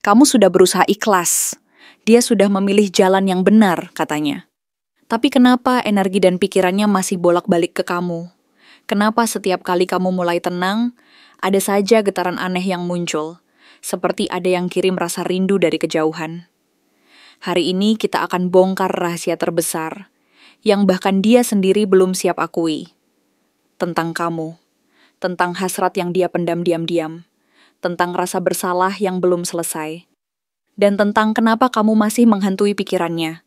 Kamu sudah berusaha ikhlas. Dia sudah memilih jalan yang benar, katanya. Tapi kenapa energi dan pikirannya masih bolak-balik ke kamu? Kenapa setiap kali kamu mulai tenang, ada saja getaran aneh yang muncul, seperti ada yang kirim rasa rindu dari kejauhan? Hari ini kita akan bongkar rahasia terbesar, yang bahkan dia sendiri belum siap akui. Tentang kamu, tentang hasrat yang dia pendam diam-diam, tentang rasa bersalah yang belum selesai, dan tentang kenapa kamu masih menghantui pikirannya,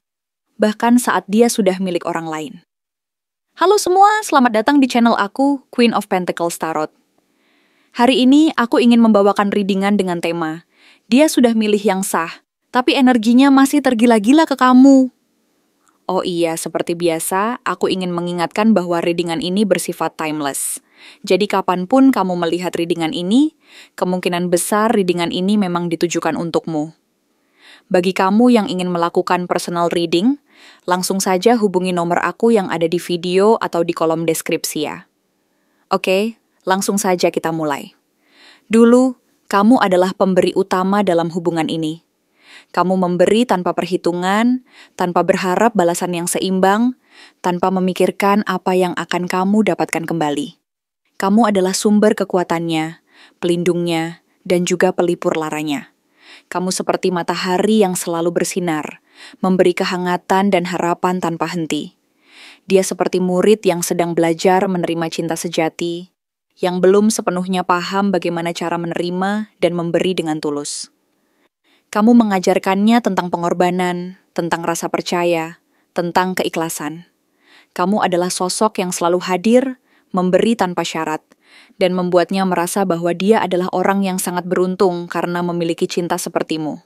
bahkan saat dia sudah milik orang lain. Halo semua, selamat datang di channel aku, Queen of Pentacles Tarot. Hari ini aku ingin membawakan readingan dengan tema, dia sudah milih yang sah, tapi energinya masih tergila-gila ke kamu. Oh iya, seperti biasa, aku ingin mengingatkan bahwa readingan ini bersifat timeless. Jadi kapanpun kamu melihat readingan ini, kemungkinan besar readingan ini memang ditujukan untukmu. Bagi kamu yang ingin melakukan personal reading, langsung saja hubungi nomor aku yang ada di video atau di kolom deskripsi ya. Oke, langsung saja kita mulai. Dulu, kamu adalah pemberi utama dalam hubungan ini. Kamu memberi tanpa perhitungan, tanpa berharap balasan yang seimbang, tanpa memikirkan apa yang akan kamu dapatkan kembali. Kamu adalah sumber kekuatannya, pelindungnya, dan juga pelipur laranya. Kamu seperti matahari yang selalu bersinar, memberi kehangatan dan harapan tanpa henti. Dia seperti murid yang sedang belajar menerima cinta sejati, yang belum sepenuhnya paham bagaimana cara menerima dan memberi dengan tulus. Kamu mengajarkannya tentang pengorbanan, tentang rasa percaya, tentang keikhlasan. Kamu adalah sosok yang selalu hadir, memberi tanpa syarat, dan membuatnya merasa bahwa dia adalah orang yang sangat beruntung karena memiliki cinta sepertimu.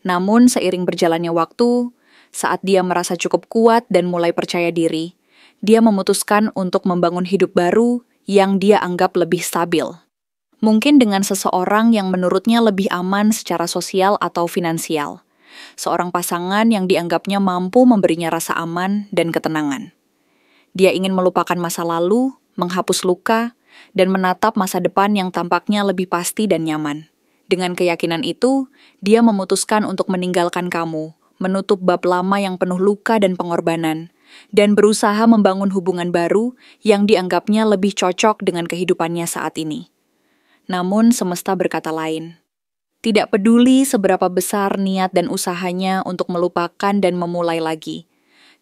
Namun, seiring berjalannya waktu, saat dia merasa cukup kuat dan mulai percaya diri, dia memutuskan untuk membangun hidup baru yang dia anggap lebih stabil. Mungkin dengan seseorang yang menurutnya lebih aman secara sosial atau finansial. Seorang pasangan yang dianggapnya mampu memberinya rasa aman dan ketenangan. Dia ingin melupakan masa lalu, menghapus luka, dan menatap masa depan yang tampaknya lebih pasti dan nyaman. Dengan keyakinan itu, dia memutuskan untuk meninggalkan kamu, menutup bab lama yang penuh luka dan pengorbanan, dan berusaha membangun hubungan baru yang dianggapnya lebih cocok dengan kehidupannya saat ini. Namun semesta berkata lain. Tidak peduli seberapa besar niat dan usahanya untuk melupakan dan memulai lagi,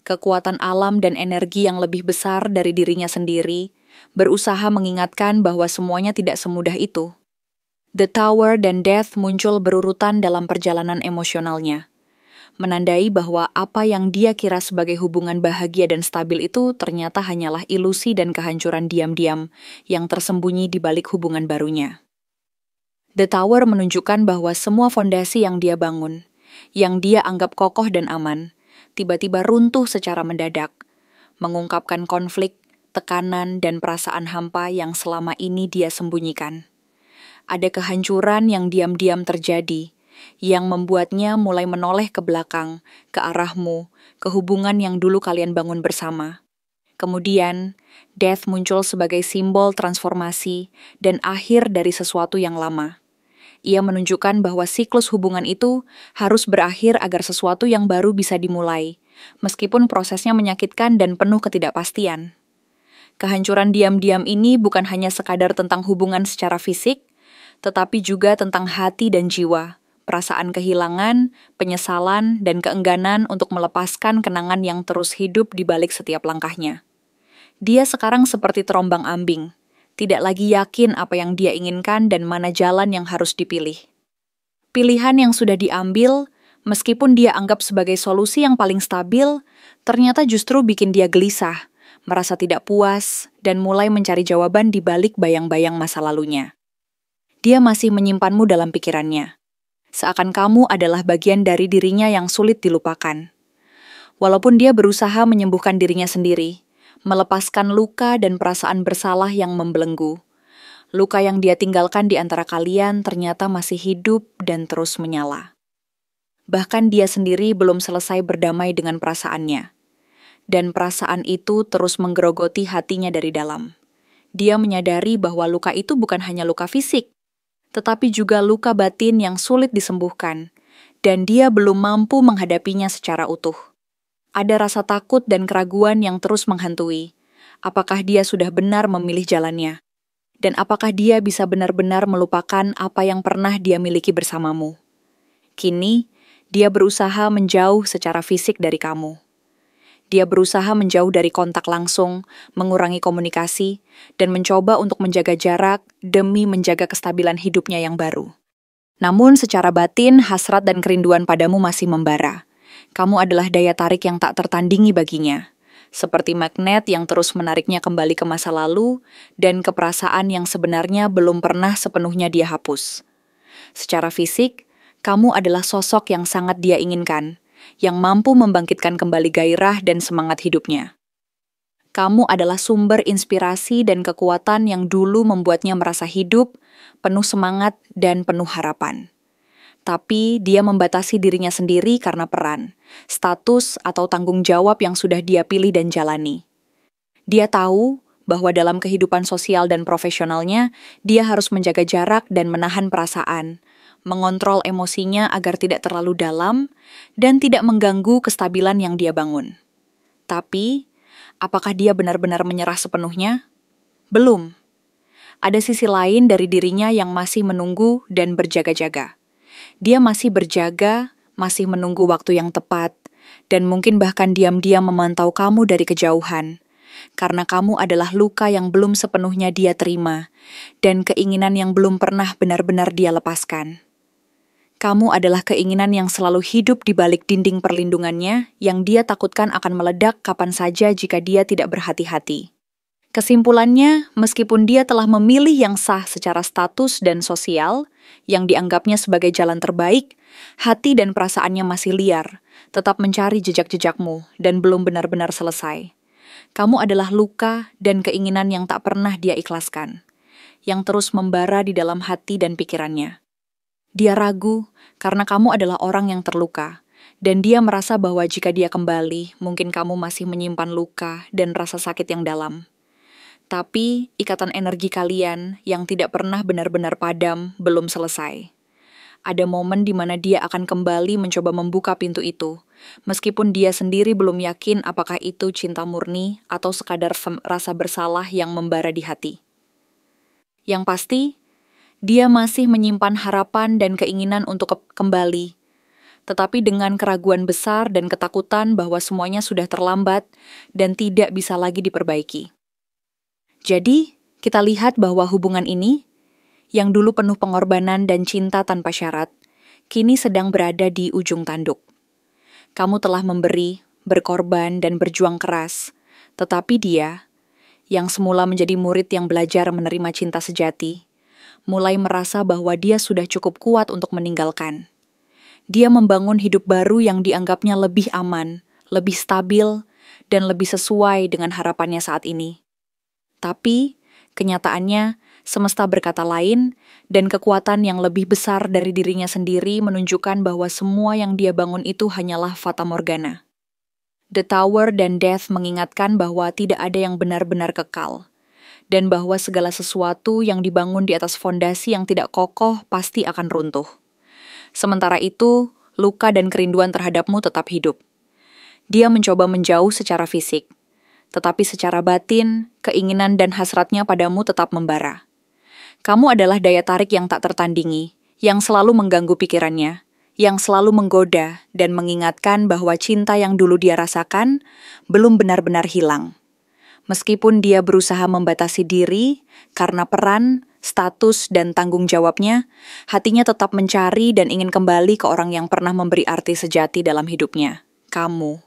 kekuatan alam dan energi yang lebih besar dari dirinya sendiri berusaha mengingatkan bahwa semuanya tidak semudah itu. The Tower dan Death muncul berurutan dalam perjalanan emosionalnya, menandai bahwa apa yang dia kira sebagai hubungan bahagia dan stabil itu ternyata hanyalah ilusi dan kehancuran diam-diam yang tersembunyi di balik hubungan barunya. The Tower menunjukkan bahwa semua fondasi yang dia bangun, yang dia anggap kokoh dan aman, tiba-tiba runtuh secara mendadak, mengungkapkan konflik, tekanan, dan perasaan hampa yang selama ini dia sembunyikan. Ada kehancuran yang diam-diam terjadi, yang membuatnya mulai menoleh ke belakang, ke arahmu, ke hubungan yang dulu kalian bangun bersama. Kemudian, Death muncul sebagai simbol transformasi dan akhir dari sesuatu yang lama. Ia menunjukkan bahwa siklus hubungan itu harus berakhir agar sesuatu yang baru bisa dimulai, meskipun prosesnya menyakitkan dan penuh ketidakpastian. Kehancuran diam-diam ini bukan hanya sekadar tentang hubungan secara fisik, tetapi juga tentang hati dan jiwa, perasaan kehilangan, penyesalan, dan keengganan untuk melepaskan kenangan yang terus hidup di balik setiap langkahnya. Dia sekarang seperti terombang-ambing, tidak lagi yakin apa yang dia inginkan dan mana jalan yang harus dipilih. Pilihan yang sudah diambil, meskipun dia anggap sebagai solusi yang paling stabil, ternyata justru bikin dia gelisah, merasa tidak puas, dan mulai mencari jawaban di balik bayang-bayang masa lalunya. Dia masih menyimpanmu dalam pikirannya. Seakan kamu adalah bagian dari dirinya yang sulit dilupakan. Walaupun dia berusaha menyembuhkan dirinya sendiri, melepaskan luka dan perasaan bersalah yang membelenggu. Luka yang dia tinggalkan di antara kalian ternyata masih hidup dan terus menyala. Bahkan dia sendiri belum selesai berdamai dengan perasaannya. Dan perasaan itu terus menggerogoti hatinya dari dalam. Dia menyadari bahwa luka itu bukan hanya luka fisik, tetapi juga luka batin yang sulit disembuhkan, dan dia belum mampu menghadapinya secara utuh. Ada rasa takut dan keraguan yang terus menghantui. Apakah dia sudah benar memilih jalannya? Dan apakah dia bisa benar-benar melupakan apa yang pernah dia miliki bersamamu? Kini, dia berusaha menjauh secara fisik dari kamu. Dia berusaha menjauh dari kontak langsung, mengurangi komunikasi, dan mencoba untuk menjaga jarak demi menjaga kestabilan hidupnya yang baru. Namun secara batin, hasrat dan kerinduan padamu masih membara. Kamu adalah daya tarik yang tak tertandingi baginya. Seperti magnet yang terus menariknya kembali ke masa lalu dan ke perasaan yang sebenarnya belum pernah sepenuhnya dia hapus. Secara fisik, kamu adalah sosok yang sangat dia inginkan, yang mampu membangkitkan kembali gairah dan semangat hidupnya. Kamu adalah sumber inspirasi dan kekuatan yang dulu membuatnya merasa hidup, penuh semangat, dan penuh harapan. Tapi dia membatasi dirinya sendiri karena peran, status, atau tanggung jawab yang sudah dia pilih dan jalani. Dia tahu bahwa dalam kehidupan sosial dan profesionalnya, dia harus menjaga jarak dan menahan perasaan, mengontrol emosinya agar tidak terlalu dalam, dan tidak mengganggu kestabilan yang dia bangun. Tapi, apakah dia benar-benar menyerah sepenuhnya? Belum. Ada sisi lain dari dirinya yang masih menunggu dan berjaga-jaga. Dia masih berjaga, masih menunggu waktu yang tepat, dan mungkin bahkan diam-diam memantau kamu dari kejauhan. Karena kamu adalah luka yang belum sepenuhnya dia terima, dan keinginan yang belum pernah benar-benar dia lepaskan. Kamu adalah keinginan yang selalu hidup di balik dinding perlindungannya, yang dia takutkan akan meledak kapan saja jika dia tidak berhati-hati. Kesimpulannya, meskipun dia telah memilih yang sah secara status dan sosial, yang dianggapnya sebagai jalan terbaik, hati dan perasaannya masih liar, tetap mencari jejak-jejakmu, dan belum benar-benar selesai. Kamu adalah luka dan keinginan yang tak pernah dia ikhlaskan, yang terus membara di dalam hati dan pikirannya. Dia ragu karena kamu adalah orang yang terluka, dan dia merasa bahwa jika dia kembali, mungkin kamu masih menyimpan luka dan rasa sakit yang dalam. Tapi ikatan energi kalian yang tidak pernah benar-benar padam belum selesai. Ada momen di mana dia akan kembali mencoba membuka pintu itu, meskipun dia sendiri belum yakin apakah itu cinta murni atau sekadar rasa bersalah yang membara di hati. Yang pasti, dia masih menyimpan harapan dan keinginan untuk kembali, tetapi dengan keraguan besar dan ketakutan bahwa semuanya sudah terlambat dan tidak bisa lagi diperbaiki. Jadi, kita lihat bahwa hubungan ini, yang dulu penuh pengorbanan dan cinta tanpa syarat, kini sedang berada di ujung tanduk. Kamu telah memberi, berkorban, dan berjuang keras, tetapi dia, yang semula menjadi murid yang belajar menerima cinta sejati, mulai merasa bahwa dia sudah cukup kuat untuk meninggalkan. Dia membangun hidup baru yang dianggapnya lebih aman, lebih stabil, dan lebih sesuai dengan harapannya saat ini. Tapi, kenyataannya, semesta berkata lain, dan kekuatan yang lebih besar dari dirinya sendiri menunjukkan bahwa semua yang dia bangun itu hanyalah fata morgana. The Tower dan Death mengingatkan bahwa tidak ada yang benar-benar kekal, dan bahwa segala sesuatu yang dibangun di atas fondasi yang tidak kokoh pasti akan runtuh. Sementara itu, luka dan kerinduan terhadapmu tetap hidup. Dia mencoba menjauh secara fisik, tetapi secara batin, keinginan dan hasratnya padamu tetap membara. Kamu adalah daya tarik yang tak tertandingi, yang selalu mengganggu pikirannya, yang selalu menggoda dan mengingatkan bahwa cinta yang dulu dia rasakan belum benar-benar hilang. Meskipun dia berusaha membatasi diri karena peran, status, dan tanggung jawabnya, hatinya tetap mencari dan ingin kembali ke orang yang pernah memberi arti sejati dalam hidupnya, kamu.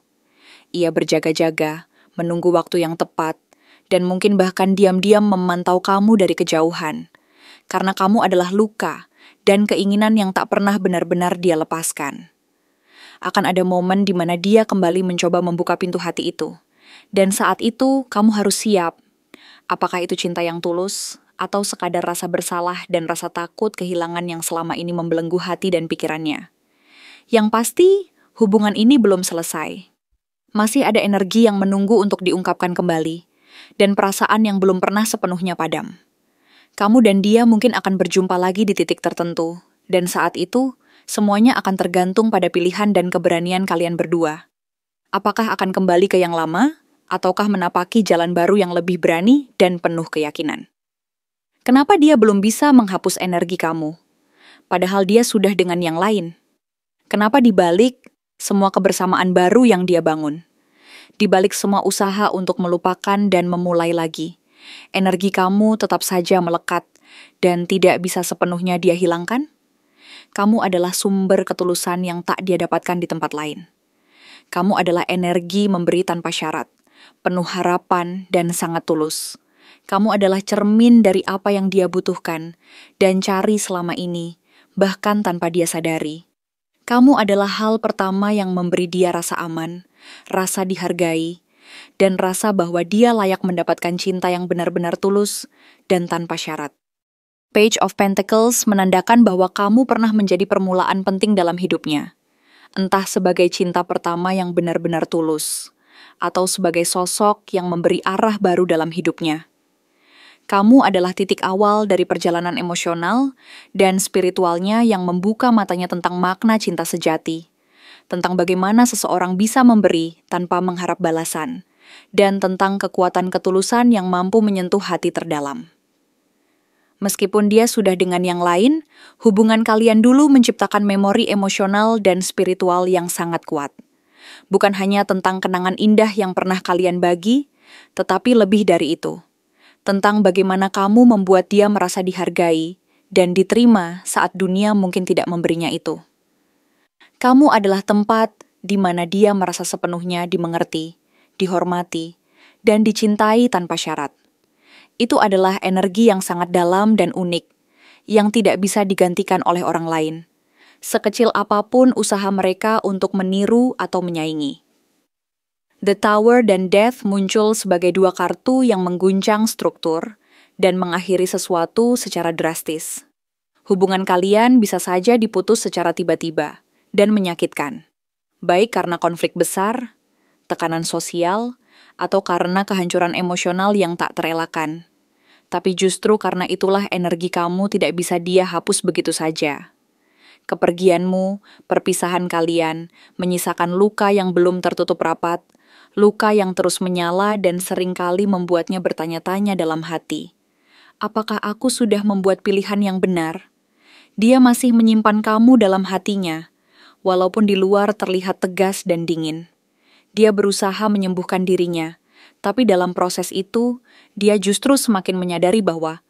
Ia berjaga-jaga, menunggu waktu yang tepat, dan mungkin bahkan diam-diam memantau kamu dari kejauhan. Karena kamu adalah luka dan keinginan yang tak pernah benar-benar dia lepaskan. Akan ada momen di mana dia kembali mencoba membuka pintu hati itu. Dan saat itu kamu harus siap. Apakah itu cinta yang tulus, atau sekadar rasa bersalah dan rasa takut kehilangan yang selama ini membelenggu hati dan pikirannya. Yang pasti, hubungan ini belum selesai. Masih ada energi yang menunggu untuk diungkapkan kembali, dan perasaan yang belum pernah sepenuhnya padam. Kamu dan dia mungkin akan berjumpa lagi di titik tertentu, dan saat itu, semuanya akan tergantung pada pilihan dan keberanian kalian berdua. Apakah akan kembali ke yang lama, ataukah menapaki jalan baru yang lebih berani dan penuh keyakinan? Kenapa dia belum bisa menghapus energi kamu? Padahal dia sudah dengan yang lain. Kenapa dibalik semua kebersamaan baru yang dia bangun? Dibalik semua usaha untuk melupakan dan memulai lagi, energi kamu tetap saja melekat dan tidak bisa sepenuhnya dia hilangkan? Kamu adalah sumber ketulusan yang tak dia dapatkan di tempat lain. Kamu adalah energi memberi tanpa syarat, penuh harapan dan sangat tulus. Kamu adalah cermin dari apa yang dia butuhkan dan cari selama ini, bahkan tanpa dia sadari. Kamu adalah hal pertama yang memberi dia rasa aman, rasa dihargai, dan rasa bahwa dia layak mendapatkan cinta yang benar-benar tulus dan tanpa syarat. Page of Pentacles menandakan bahwa kamu pernah menjadi permulaan penting dalam hidupnya. Entah sebagai cinta pertama yang benar-benar tulus, atau sebagai sosok yang memberi arah baru dalam hidupnya. Kamu adalah titik awal dari perjalanan emosional dan spiritualnya yang membuka matanya tentang makna cinta sejati, tentang bagaimana seseorang bisa memberi tanpa mengharap balasan, dan tentang kekuatan ketulusan yang mampu menyentuh hati terdalam. Meskipun dia sudah dengan yang lain, hubungan kalian dulu menciptakan memori emosional dan spiritual yang sangat kuat. Bukan hanya tentang kenangan indah yang pernah kalian bagi, tetapi lebih dari itu. Tentang bagaimana kamu membuat dia merasa dihargai dan diterima saat dunia mungkin tidak memberinya itu. Kamu adalah tempat di mana dia merasa sepenuhnya dimengerti, dihormati, dan dicintai tanpa syarat. Itu adalah energi yang sangat dalam dan unik, yang tidak bisa digantikan oleh orang lain, sekecil apapun usaha mereka untuk meniru atau menyaingi. The Tower dan Death muncul sebagai dua kartu yang mengguncang struktur dan mengakhiri sesuatu secara drastis. Hubungan kalian bisa saja diputus secara tiba-tiba dan menyakitkan, baik karena konflik besar, tekanan sosial, atau karena kehancuran emosional yang tak terelakkan. Tapi justru karena itulah energi kamu tidak bisa dia hapus begitu saja. Kepergianmu, perpisahan kalian, menyisakan luka yang belum tertutup rapat, luka yang terus menyala dan seringkali membuatnya bertanya-tanya dalam hati. Apakah aku sudah membuat pilihan yang benar? Dia masih menyimpan kamu dalam hatinya, walaupun di luar terlihat tegas dan dingin. Dia berusaha menyembuhkan dirinya, tapi dalam proses itu, dia justru semakin menyadari bahwa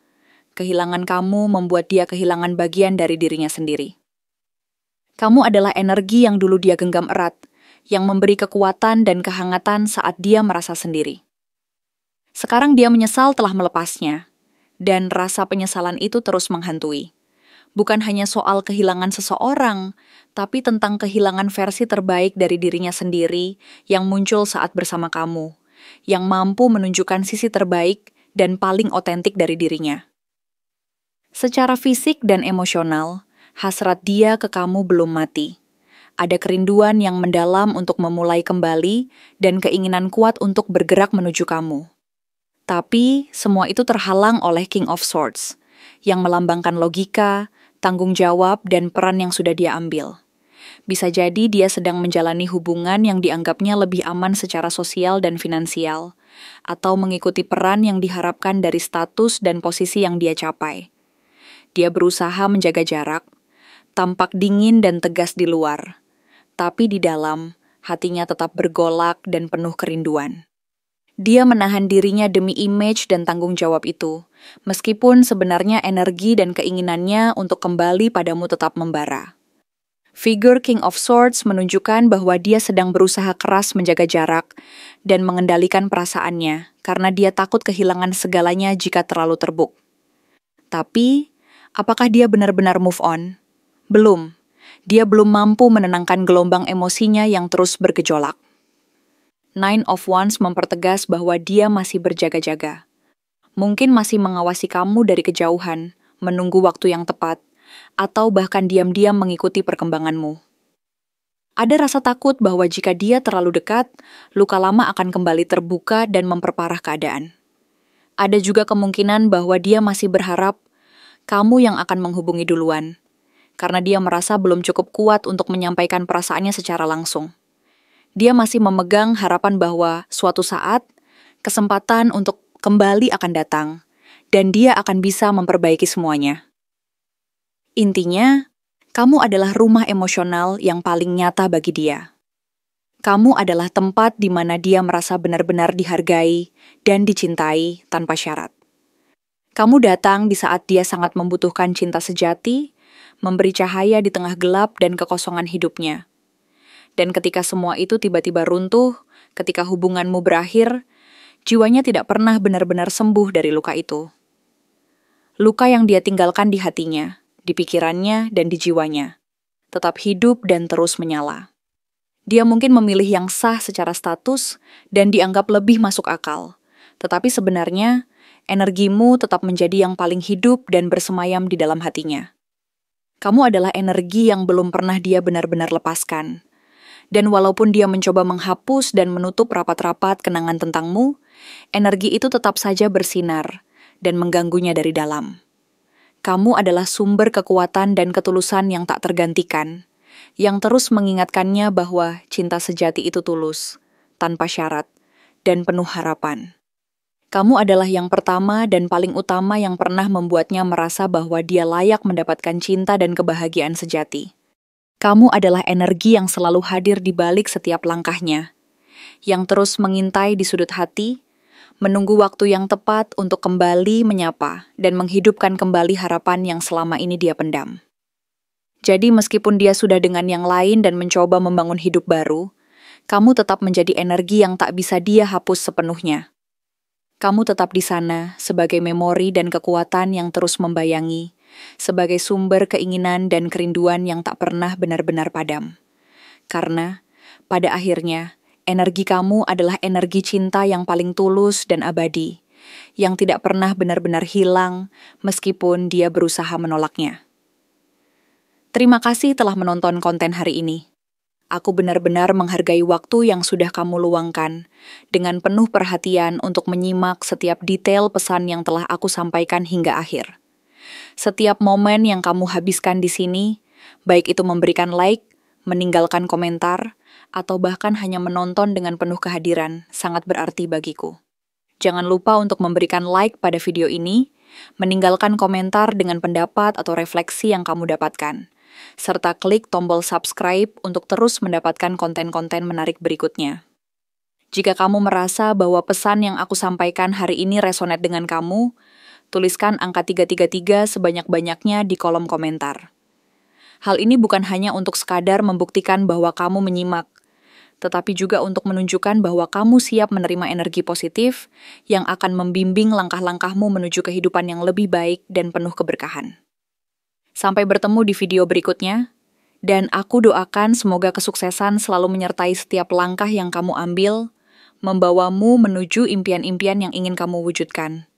kehilangan kamu membuat dia kehilangan bagian dari dirinya sendiri. Kamu adalah energi yang dulu dia genggam erat, yang memberi kekuatan dan kehangatan saat dia merasa sendiri. Sekarang dia menyesal telah melepasnya, dan rasa penyesalan itu terus menghantui. Bukan hanya soal kehilangan seseorang, tapi tentang kehilangan versi terbaik dari dirinya sendiri yang muncul saat bersama kamu, yang mampu menunjukkan sisi terbaik dan paling otentik dari dirinya. Secara fisik dan emosional, hasrat dia ke kamu belum mati. Ada kerinduan yang mendalam untuk memulai kembali dan keinginan kuat untuk bergerak menuju kamu. Tapi semua itu terhalang oleh King of Swords, yang melambangkan logika, tanggung jawab, dan peran yang sudah dia ambil. Bisa jadi dia sedang menjalani hubungan yang dianggapnya lebih aman secara sosial dan finansial, atau mengikuti peran yang diharapkan dari status dan posisi yang dia capai. Dia berusaha menjaga jarak, tampak dingin dan tegas di luar, tapi di dalam, hatinya tetap bergolak dan penuh kerinduan. Dia menahan dirinya demi image dan tanggung jawab itu, meskipun sebenarnya energi dan keinginannya untuk kembali padamu tetap membara. Figur King of Swords menunjukkan bahwa dia sedang berusaha keras menjaga jarak dan mengendalikan perasaannya karena dia takut kehilangan segalanya jika terlalu terbuk. Tapi, apakah dia benar-benar move on? Belum. Dia belum mampu menenangkan gelombang emosinya yang terus bergejolak. Nine of Wands mempertegas bahwa dia masih berjaga-jaga. Mungkin masih mengawasi kamu dari kejauhan, menunggu waktu yang tepat, atau bahkan diam-diam mengikuti perkembanganmu. Ada rasa takut bahwa jika dia terlalu dekat, luka lama akan kembali terbuka dan memperparah keadaan. Ada juga kemungkinan bahwa dia masih berharap kamu yang akan menghubungi duluan, karena dia merasa belum cukup kuat untuk menyampaikan perasaannya secara langsung. Dia masih memegang harapan bahwa suatu saat, kesempatan untuk kembali akan datang, dan dia akan bisa memperbaiki semuanya. Intinya, kamu adalah rumah emosional yang paling nyata bagi dia. Kamu adalah tempat di mana dia merasa benar-benar dihargai dan dicintai tanpa syarat. Kamu datang di saat dia sangat membutuhkan cinta sejati, memberi cahaya di tengah gelap dan kekosongan hidupnya. Dan ketika semua itu tiba-tiba runtuh, ketika hubunganmu berakhir, jiwanya tidak pernah benar-benar sembuh dari luka itu. Luka yang dia tinggalkan di hatinya, di pikirannya, dan di jiwanya, tetap hidup dan terus menyala. Dia mungkin memilih yang sah secara status dan dianggap lebih masuk akal. Tetapi sebenarnya, energimu tetap menjadi yang paling hidup dan bersemayam di dalam hatinya. Kamu adalah energi yang belum pernah dia benar-benar lepaskan. Dan walaupun dia mencoba menghapus dan menutup rapat-rapat kenangan tentangmu, energi itu tetap saja bersinar dan mengganggunya dari dalam. Kamu adalah sumber kekuatan dan ketulusan yang tak tergantikan, yang terus mengingatkannya bahwa cinta sejati itu tulus, tanpa syarat, dan penuh harapan. Kamu adalah yang pertama dan paling utama yang pernah membuatnya merasa bahwa dia layak mendapatkan cinta dan kebahagiaan sejati. Kamu adalah energi yang selalu hadir di balik setiap langkahnya, yang terus mengintai di sudut hati, menunggu waktu yang tepat untuk kembali menyapa dan menghidupkan kembali harapan yang selama ini dia pendam. Jadi meskipun dia sudah dengan yang lain dan mencoba membangun hidup baru, kamu tetap menjadi energi yang tak bisa dia hapus sepenuhnya. Kamu tetap di sana sebagai memori dan kekuatan yang terus membayangi, sebagai sumber keinginan dan kerinduan yang tak pernah benar-benar padam. Karena, pada akhirnya, energi kamu adalah energi cinta yang paling tulus dan abadi, yang tidak pernah benar-benar hilang meskipun dia berusaha menolaknya. Terima kasih telah menonton konten hari ini. Aku benar-benar menghargai waktu yang sudah kamu luangkan dengan penuh perhatian untuk menyimak setiap detail pesan yang telah aku sampaikan hingga akhir. Setiap momen yang kamu habiskan di sini, baik itu memberikan like, meninggalkan komentar, atau bahkan hanya menonton dengan penuh kehadiran, sangat berarti bagiku. Jangan lupa untuk memberikan like pada video ini, meninggalkan komentar dengan pendapat atau refleksi yang kamu dapatkan, serta klik tombol subscribe untuk terus mendapatkan konten-konten menarik berikutnya. Jika kamu merasa bahwa pesan yang aku sampaikan hari ini resonate dengan kamu, tuliskan angka 333 sebanyak-banyaknya di kolom komentar. Hal ini bukan hanya untuk sekadar membuktikan bahwa kamu menyimak, tetapi juga untuk menunjukkan bahwa kamu siap menerima energi positif yang akan membimbing langkah-langkahmu menuju kehidupan yang lebih baik dan penuh keberkahan. Sampai bertemu di video berikutnya, dan aku doakan semoga kesuksesan selalu menyertai setiap langkah yang kamu ambil, membawamu menuju impian-impian yang ingin kamu wujudkan.